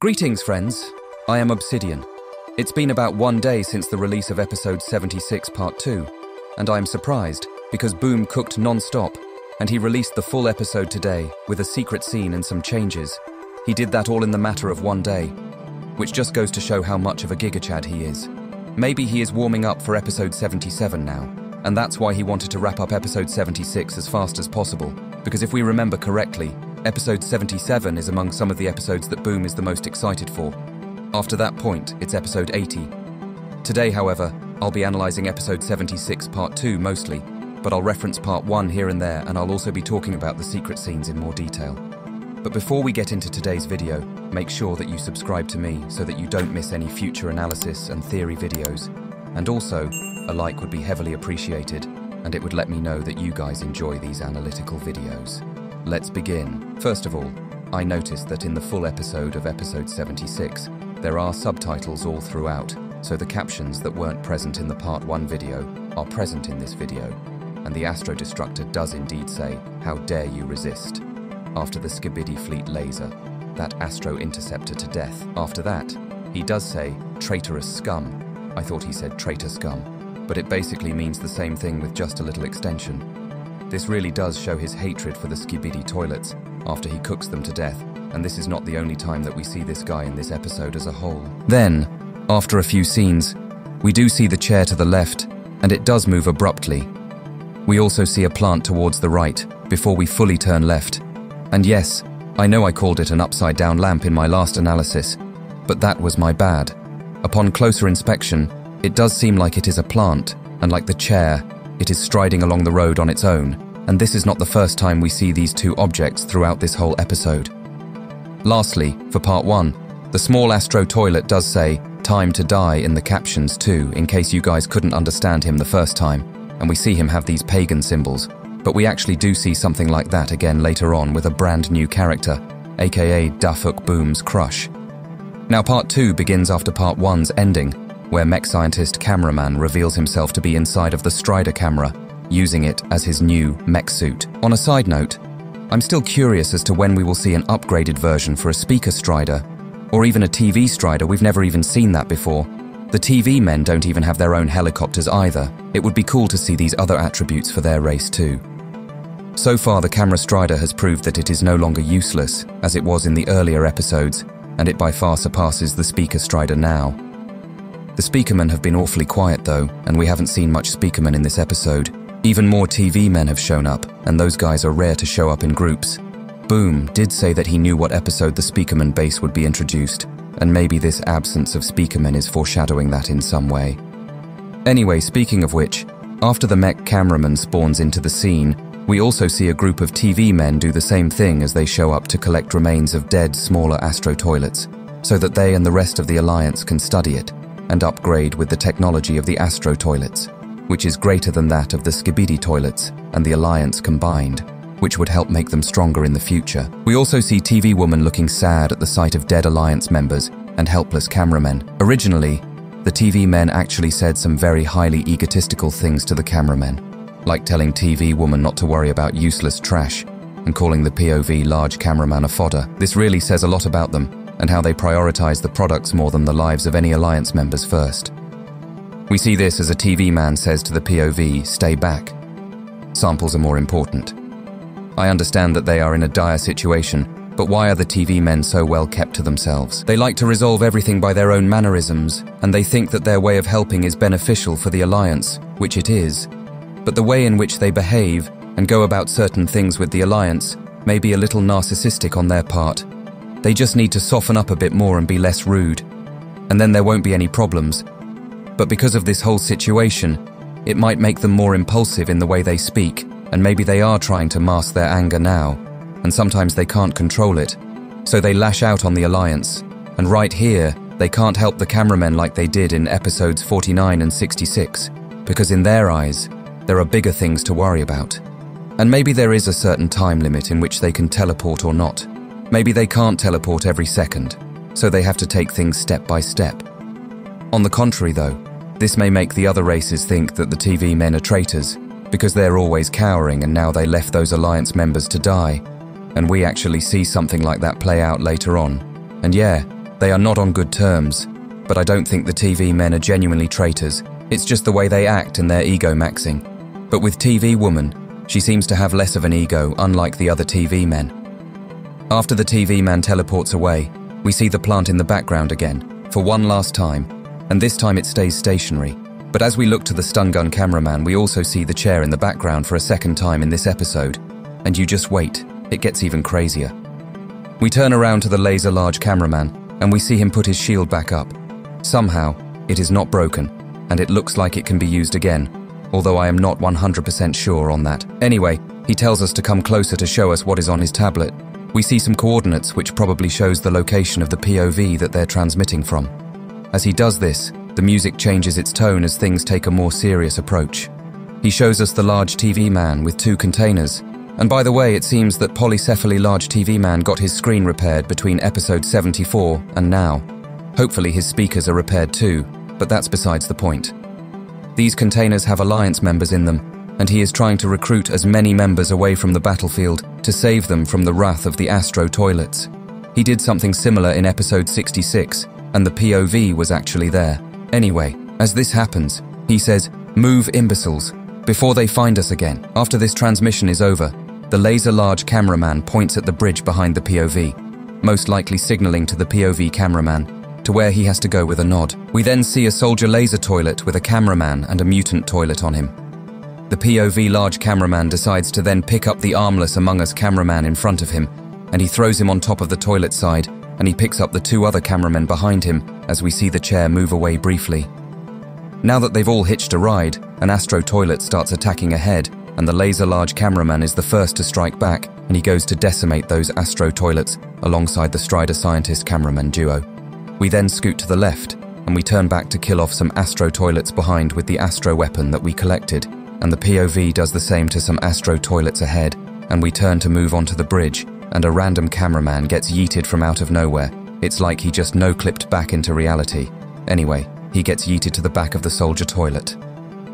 Greetings, friends. I am Obsidian. It's been about 1 day since the release of episode 76 part 2, and I am surprised because Boom cooked non-stop, and he released the full episode today with a secret scene and some changes. He did that all in the matter of 1 day, which just goes to show how much of a gigachad he is. Maybe he is warming up for episode 77 now, and that's why he wanted to wrap up episode 76 as fast as possible, because if we remember correctly, episode 77 is among some of the episodes that Boom is the most excited for. After that point, it's episode 80. Today, however, I'll be analysing episode 76 part 2 mostly, but I'll reference part 1 here and there, and I'll also be talking about the secret scenes in more detail. But before we get into today's video, make sure that you subscribe to me so that you don't miss any future analysis and theory videos. And also, a like would be heavily appreciated, and it would let me know that you guys enjoy these analytical videos. Let's begin. First of all, I noticed that in the full episode of episode 76, there are subtitles all throughout, so the captions that weren't present in the part 1 video are present in this video, and the Astro Destructor does indeed say, "How dare you resist?" after the Skibidi Fleet laser, that Astro Interceptor to death. After that, he does say, "Traitorous scum." I thought he said traitor scum, but it basically means the same thing with just a little extension. This really does show his hatred for the Skibidi toilets after he cooks them to death, and this is not the only time that we see this guy in this episode as a whole. Then, after a few scenes, we do see the chair to the left, and it does move abruptly. We also see a plant towards the right, before we fully turn left. And yes, I know I called it an upside-down lamp in my last analysis, but that was my bad. Upon closer inspection, it does seem like it is a plant, and like the chair, it is striding along the road on its own, and this is not the first time we see these two objects throughout this whole episode. Lastly, for part 1, the small Astro toilet does say, "Time to die" in the captions too, in case you guys couldn't understand him the first time, and we see him have these pagan symbols, but we actually do see something like that again later on with a brand new character, aka Dafuk Boom's crush. Now part 2 begins after part 1's ending, where mech scientist cameraman reveals himself to be inside of the Strider camera, using it as his new mech suit. On a side note, I'm still curious as to when we will see an upgraded version for a speaker Strider, or even a TV Strider. We've never even seen that before. The TV men don't even have their own helicopters either. It would be cool to see these other attributes for their race too. So far, the camera Strider has proved that it is no longer useless, as it was in the earlier episodes, and it by far surpasses the speaker Strider now. The speakermen have been awfully quiet though, and we haven't seen much speakermen in this episode. Even more TV men have shown up, and those guys are rare to show up in groups. Boom did say that he knew what episode the speakerman base would be introduced, and maybe this absence of speakermen is foreshadowing that in some way. Anyway, speaking of which, after the mech cameraman spawns into the scene, we also see a group of TV men do the same thing as they show up to collect remains of dead, smaller Astro toilets, so that they and the rest of the Alliance can study it and upgrade with the technology of the Astro toilets, which is greater than that of the Skibidi toilets and the Alliance combined, which would help make them stronger in the future. We also see TV woman looking sad at the sight of dead Alliance members and helpless cameramen. Originally, the TV men actually said some very highly egotistical things to the cameramen, like telling TV woman not to worry about useless trash and calling the POV large cameraman a fodder. This really says a lot about them and how they prioritize the products more than the lives of any Alliance members first. We see this as a TV man says to the POV, "Stay back. Samples are more important." I understand that they are in a dire situation, but why are the TV men so well kept to themselves? They like to resolve everything by their own mannerisms, and they think that their way of helping is beneficial for the Alliance, which it is. But the way in which they behave and go about certain things with the Alliance may be a little narcissistic on their part. They just need to soften up a bit more and be less rude, and then there won't be any problems. But because of this whole situation, it might make them more impulsive in the way they speak, and maybe they are trying to mask their anger now, and sometimes they can't control it, so they lash out on the Alliance. And right here, they can't help the cameramen like they did in episodes 49 and 66, because in their eyes, there are bigger things to worry about. And maybe there is a certain time limit in which they can teleport or not. Maybe they can't teleport every second, so they have to take things step by step. On the contrary though, this may make the other races think that the TV men are traitors, because they're always cowering and now they left those Alliance members to die, and we actually see something like that play out later on. And yeah, They are not on good terms, but I don't think the TV men are genuinely traitors. It's just the way they act and their ego maxing. But with TV woman, she seems to have less of an ego, unlike the other TV men. After the TV man teleports away, we see the plant in the background again, for one last time, and this time it stays stationary. But as we look to the stun gun cameraman, we also see the chair in the background for a second time in this episode. And you just wait, it gets even crazier. We turn around to the laser large cameraman, and we see him put his shield back up. Somehow, it is not broken, and it looks like it can be used again, although I am not 100% sure on that. Anyway, he tells us to come closer to show us what is on his tablet. We see some coordinates which probably shows the location of the POV that they're transmitting from. As he does this, the music changes its tone as things take a more serious approach. He shows us the large TV man with 2 containers. And by the way, it seems that polycephaly large TV man got his screen repaired between episode 74 and now. Hopefully his speakers are repaired too, but that's besides the point. These containers have Alliance members in them, and he is trying to recruit as many members away from the battlefield to save them from the wrath of the ASTRO toilets. He did something similar in episode 66, and the POV was actually there. Anyway, as this happens, he says, "Move, imbeciles, before they find us again." After this transmission is over, the laser large cameraman points at the bridge behind the POV, most likely signaling to the POV cameraman to where he has to go with a nod. We then see a soldier laser toilet with a cameraman and a mutant toilet on him. The POV large cameraman decides to then pick up the armless Among Us cameraman in front of him, and he throws him on top of the toilet side, and he picks up the 2 other cameramen behind him as we see the chair move away briefly. Now that they've all hitched a ride, an ASTRO toilet starts attacking ahead, and the laser large cameraman is the first to strike back, and he goes to decimate those ASTRO toilets alongside the Strider scientist cameraman duo. We then scoot to the left, and we turn back to kill off some ASTRO toilets behind with the ASTRO weapon that we collected, and the POV does the same to some ASTRO toilets ahead, and we turn to move onto the bridge, and a random cameraman gets yeeted from out of nowhere. It's like he just no-clipped back into reality. Anyway, he gets yeeted to the back of the soldier toilet.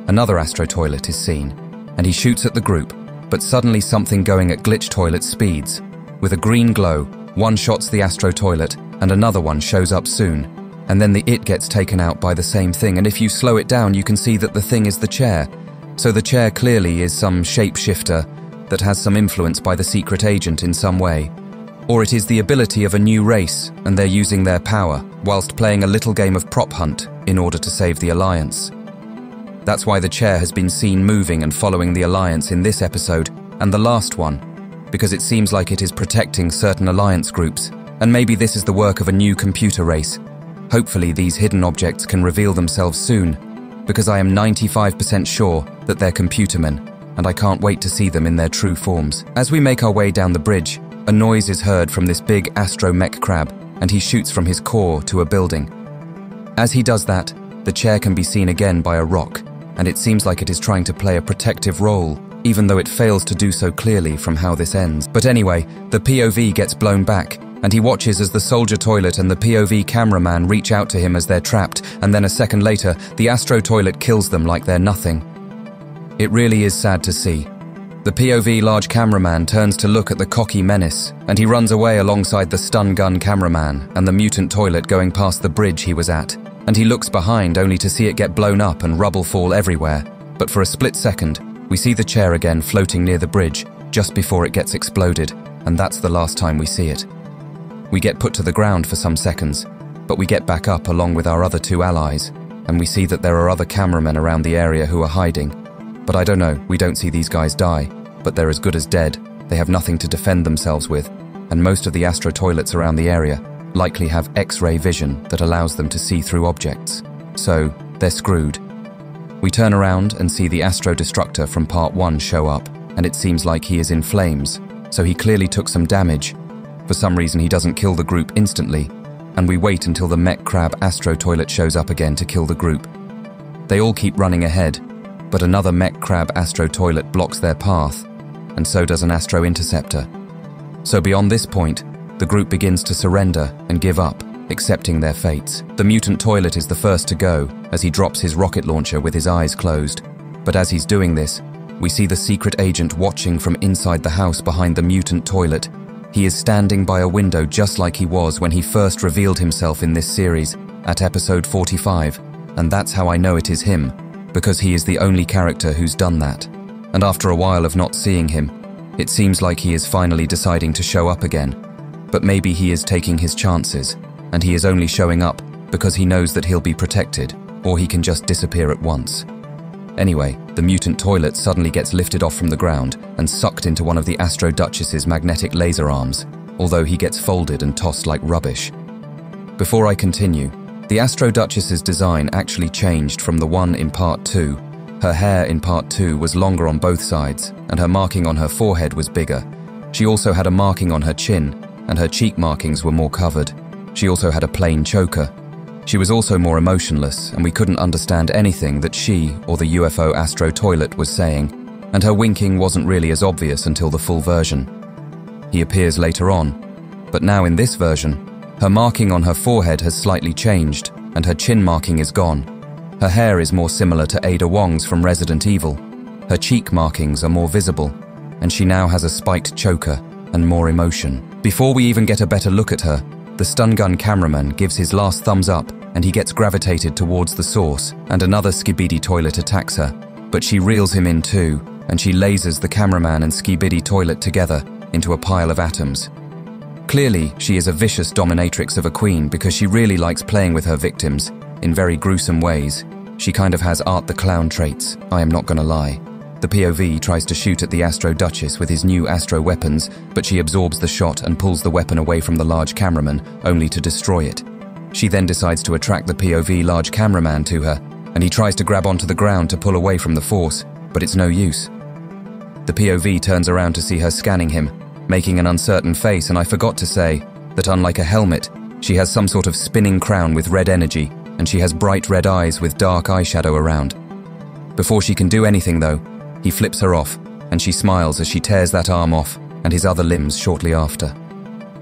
Another ASTRO toilet is seen, and he shoots at the group, but suddenly something going at glitch toilet speeds. With a green glow, one shots the ASTRO toilet, and another one shows up soon. And then the it gets taken out by the same thing, and if you slow it down, you can see that the thing is the chair. So the chair clearly is some shapeshifter that has some influence by the secret agent in some way. Or it is the ability of a new race, and they're using their power, whilst playing a little game of prop hunt in order to save the Alliance. That's why the chair has been seen moving and following the Alliance in this episode, and the last one, because it seems like it is protecting certain Alliance groups, and maybe this is the work of a new computer race. Hopefully these hidden objects can reveal themselves soon, because I am 95% sure that they're computermen, and I can't wait to see them in their true forms. As we make our way down the bridge, a noise is heard from this big ASTRO mech crab, and he shoots from his core to a building. As he does that, the chair can be seen again by a rock, and it seems like it is trying to play a protective role, even though it fails to do so clearly from how this ends. But anyway, the POV gets blown back, and he watches as the soldier toilet and the POV cameraman reach out to him as they're trapped, and then a second later, the ASTRO toilet kills them like they're nothing. It really is sad to see. The POV large cameraman turns to look at the cocky menace, and he runs away alongside the stun gun cameraman and the mutant toilet going past the bridge he was at, and he looks behind only to see it get blown up and rubble fall everywhere. But for a split second, we see the chair again floating near the bridge just before it gets exploded, and that's the last time we see it. We get put to the ground for some seconds, but we get back up along with our other 2 allies, and we see that there are other cameramen around the area who are hiding. But I don't know, we don't see these guys die, but they're as good as dead. They have nothing to defend themselves with, and most of the ASTRO toilets around the area likely have X-ray vision that allows them to see through objects. So, they're screwed. We turn around and see the ASTRO destructor from part 1 show up, and it seems like he is in flames, so he clearly took some damage. For some reason he doesn't kill the group instantly, and we wait until the mech crab ASTRO toilet shows up again to kill the group. They all keep running ahead, but another mech crab ASTRO toilet blocks their path, and so does an ASTRO interceptor. So beyond this point, the group begins to surrender and give up, accepting their fates. The mutant toilet is the first to go, as he drops his rocket launcher with his eyes closed. But as he's doing this, we see the secret agent watching from inside the house behind the mutant toilet. He is standing by a window just like he was when he first revealed himself in this series at episode 45, and that's how I know it is him, because he is the only character who's done that. And after a while of not seeing him, it seems like he is finally deciding to show up again. But maybe he is taking his chances, and he is only showing up because he knows that he'll be protected, or he can just disappear at once. Anyway, the mutant toilet suddenly gets lifted off from the ground and sucked into one of the Astro Duchess's magnetic laser arms, although he gets folded and tossed like rubbish. Before I continue, the Astro Duchess's design actually changed from the one in Part 2. Her hair in Part 2 was longer on both sides, and her marking on her forehead was bigger. She also had a marking on her chin, and her cheek markings were more covered. She also had a plain choker. She was also more emotionless, and we couldn't understand anything that she or the UFO Astro Toilet was saying, and her winking wasn't really as obvious until the full version. He appears later on, but now in this version, her marking on her forehead has slightly changed, and her chin marking is gone. Her hair is more similar to Ada Wong's from Resident Evil. Her cheek markings are more visible, and she now has a spiked choker and more emotion. Before we even get a better look at her, the stun gun cameraman gives his last thumbs up and he gets gravitated towards the source, and another Skibidi Toilet attacks her, but she reels him in too, and she lasers the cameraman and Skibidi Toilet together into a pile of atoms. Clearly, she is a vicious dominatrix of a queen because she really likes playing with her victims in very gruesome ways. She kind of has Art the Clown traits, I am not gonna lie. The POV tries to shoot at the Astro Duchess with his new Astro weapons, but she absorbs the shot and pulls the weapon away from the large cameraman, only to destroy it. She then decides to attract the POV large cameraman to her, and he tries to grab onto the ground to pull away from the force, but it's no use. The POV turns around to see her scanning him, making an uncertain face, and I forgot to say that unlike a helmet, she has some sort of spinning crown with red energy, and she has bright red eyes with dark eyeshadow around. Before she can do anything though, he flips her off, and she smiles as she tears that arm off and his other limbs shortly after.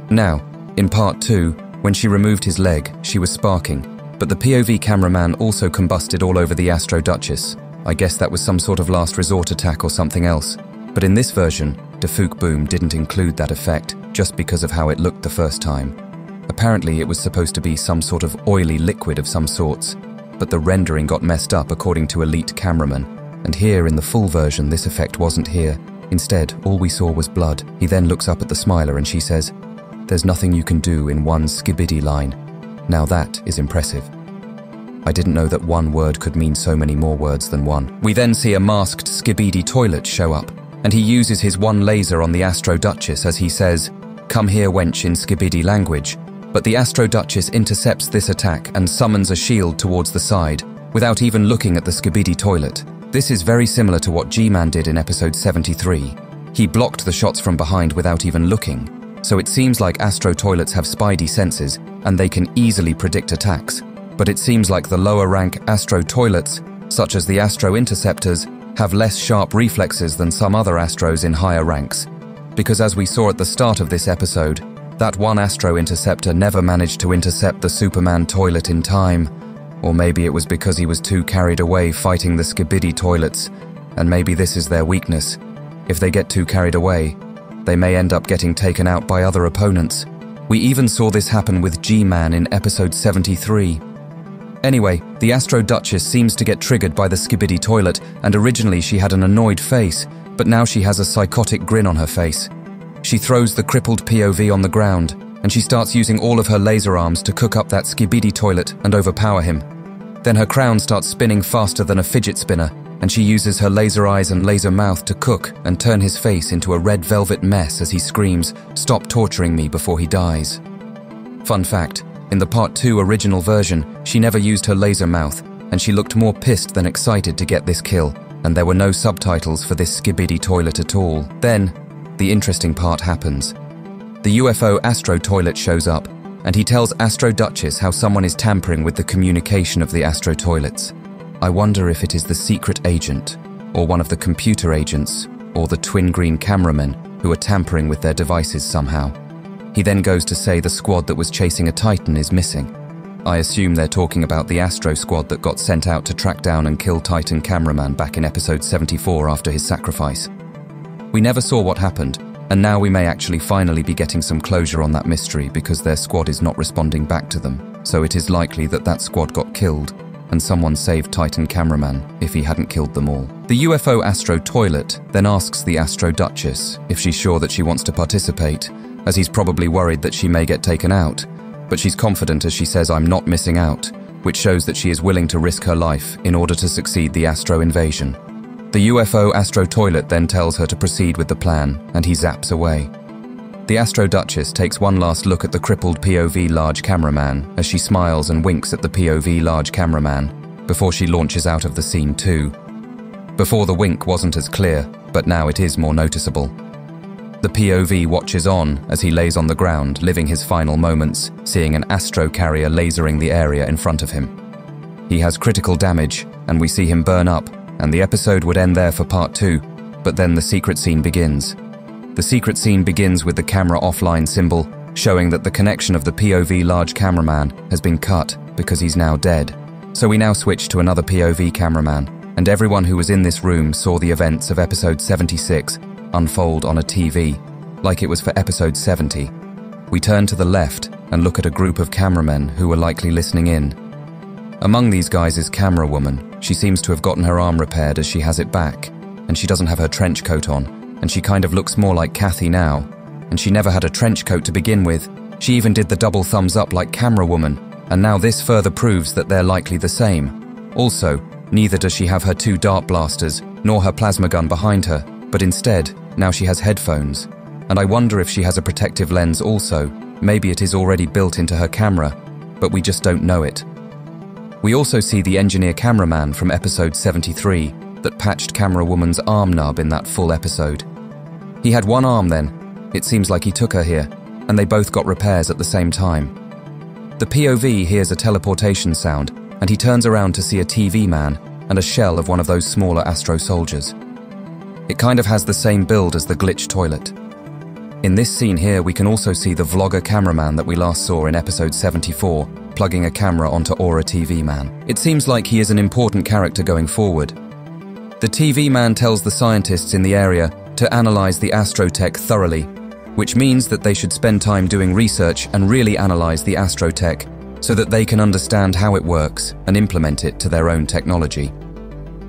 Now, in Part 2, when she removed his leg, she was sparking, but the POV cameraman also combusted all over the Astro Duchess. I guess that was some sort of last resort attack or something else. But in this version, Defuk Boom didn't include that effect just because of how it looked the first time. Apparently it was supposed to be some sort of oily liquid of some sorts, but the rendering got messed up according to elite cameramen. And here in the full version, this effect wasn't here. Instead, all we saw was blood. He then looks up at the Smiler and she says, "There's nothing you can do in one Skibidi line." Now that is impressive. I didn't know that one word could mean so many more words than one. We then see a masked Skibidi Toilet show up, and he uses his one laser on the Astro Duchess as he says, "Come here, wench," in Skibidi language. But the Astro Duchess intercepts this attack and summons a shield towards the side, without even looking at the Skibidi Toilet. This is very similar to what G-Man did in episode 73. He blocked the shots from behind without even looking. So it seems like Astro Toilets have spidey senses, and they can easily predict attacks. But it seems like the lower rank Astro Toilets, such as the Astro Interceptors, have less sharp reflexes than some other Astros in higher ranks. Because as we saw at the start of this episode, that one Astro Interceptor never managed to intercept the Superman Toilet in time. Or maybe it was because he was too carried away fighting the Skibidi Toilets, and maybe this is their weakness. If they get too carried away, they may end up getting taken out by other opponents. We even saw this happen with G-Man in episode 73. Anyway, the Astro Duchess seems to get triggered by the Skibidi Toilet, and originally she had an annoyed face, but now she has a psychotic grin on her face. She throws the crippled POV on the ground, and she starts using all of her laser arms to cook up that Skibidi Toilet and overpower him. Then her crown starts spinning faster than a fidget spinner, and she uses her laser eyes and laser mouth to cook and turn his face into a red velvet mess as he screams, "Stop torturing me," before he dies. Fun fact, in the Part 2 original version, she never used her laser mouth, and she looked more pissed than excited to get this kill, and there were no subtitles for this Skibidi Toilet at all. Then, the interesting part happens. The UFO Astro Toilet shows up, and he tells Astro Duchess how someone is tampering with the communication of the Astro Toilets. I wonder if it is the secret agent, or one of the computer agents, or the twin green cameramen who are tampering with their devices somehow. He then goes to say the squad that was chasing a Titan is missing. I assume they're talking about the Astro squad that got sent out to track down and kill Titan cameraman back in episode 74 after his sacrifice. We never saw what happened, And now we may actually finally be getting some closure on that mystery because their squad is not responding back to them. So it is likely that that squad got killed and someone saved Titan Cameraman if he hadn't killed them all. The UFO Astro toilet then asks the Astro Duchess if she's sure that she wants to participate, as he's probably worried that she may get taken out. But she's confident as she says, "I'm not missing out," which shows that she is willing to risk her life in order to succeed the Astro invasion. The UFO Astro toilet then tells her to proceed with the plan, and he zaps away. The Astro Duchess takes one last look at the crippled POV large cameraman as she smiles and winks at the POV large cameraman before she launches out of the scene too. Before, the wink wasn't as clear, but now it is more noticeable. The POV watches on as he lays on the ground, living his final moments, seeing an Astro carrier lasering the area in front of him. He has critical damage, and we see him burn up, and the episode would end there for part 2, but then the secret scene begins. The secret scene begins with the camera offline symbol, showing that the connection of the POV large cameraman has been cut because he's now dead. So we now switch to another POV cameraman, and everyone who was in this room saw the events of episode 76 unfold on a TV, like it was for episode 70. We turn to the left and look at a group of cameramen who were likely listening in. Among these guys is Camera Woman. She seems to have gotten her arm repaired as she has it back, and she doesn't have her trench coat on, and she kind of looks more like Kathy now, and she never had a trench coat to begin with. She even did the double thumbs up like Camera Woman, and now this further proves that they're likely the same. Also, neither does she have her 2 dart blasters, nor her plasma gun behind her, but instead, now she has headphones. And I wonder if she has a protective lens also. Maybe it is already built into her camera, but we just don't know it. We also see the engineer cameraman from episode 73 that patched Camera Woman's arm nub in that full episode. He had one arm then. It seems like he took her here, and they both got repairs at the same time. The POV hears a teleportation sound, and he turns around to see a TV man and a shell of one of those smaller Astro soldiers. It kind of has the same build as the glitch toilet. In this scene here, we can also see the vlogger cameraman that we last saw in episode 74, plugging a camera onto Aura TV Man. It seems like he is an important character going forward. The TV man tells the scientists in the area to analyze the astrotech thoroughly, which means that they should spend time doing research and really analyze the astrotech so that they can understand how it works and implement it to their own technology.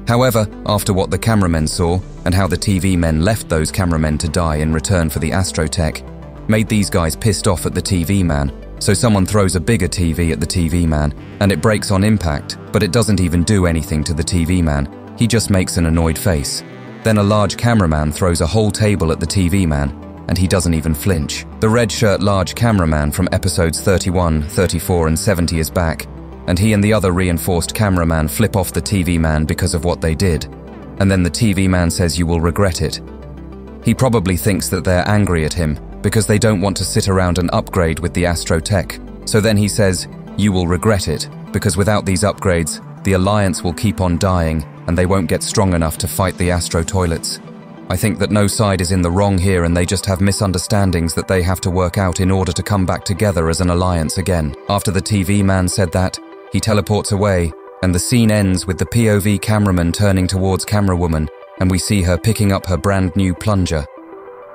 However, after what the cameramen saw and how the TV men left those cameramen to die in return for the astrotech, made these guys pissed off at the TV man, so someone throws a bigger TV at the TV man and it breaks on impact, but it doesn't even do anything to the TV man. He just makes an annoyed face. Then a large cameraman throws a whole table at the TV man, and he doesn't even flinch. The red shirt large cameraman from episodes 31, 34 and 70 is back, and he and the other reinforced cameraman flip off the TV man because of what they did. And then the TV man says, "You will regret it." He probably thinks that they're angry at him because they don't want to sit around and upgrade with the astrotech. So then he says, "You will regret it, because without these upgrades, the Alliance will keep on dying and they won't get strong enough to fight the Astro toilets." I think that no side is in the wrong here, and they just have misunderstandings that they have to work out in order to come back together as an alliance again. After the TV man said that, he teleports away, and the scene ends with the POV cameraman turning towards Camera Woman, and we see her picking up her brand new plunger.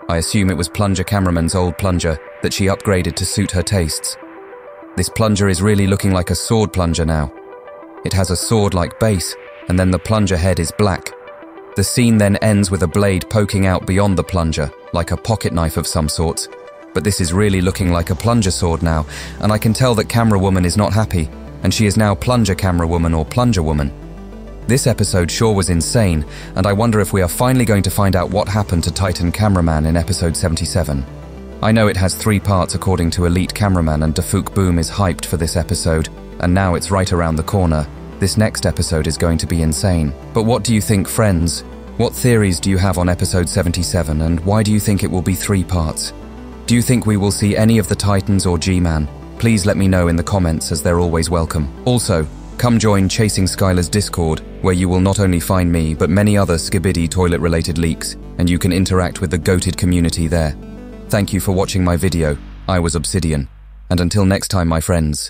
I assume it was Plunger Cameraman's old plunger that she upgraded to suit her tastes. This plunger is really looking like a sword plunger now. It has a sword-like base, and then the plunger head is black. The scene then ends with a blade poking out beyond the plunger, like a pocket knife of some sorts. But this is really looking like a plunger sword now, and I can tell that Camera Woman is not happy, and she is now Plunger Camera Woman or Plunger Woman. This episode sure was insane, and I wonder if we are finally going to find out what happened to Titan Cameraman in episode 77. I know it has 3 parts according to Elite Cameraman, and Defuk Boom is hyped for this episode, and now it's right around the corner. This next episode is going to be insane. But what do you think, friends? What theories do you have on episode 77, and why do you think it will be 3 parts? Do you think we will see any of the Titans or G-Man? Please let me know in the comments, as they're always welcome. Also, come join Chasing Skylar's Discord, where you will not only find me, but many other Skibidi toilet-related leaks, and you can interact with the goated community there. Thank you for watching my video. I was Obsidian. And until next time, my friends.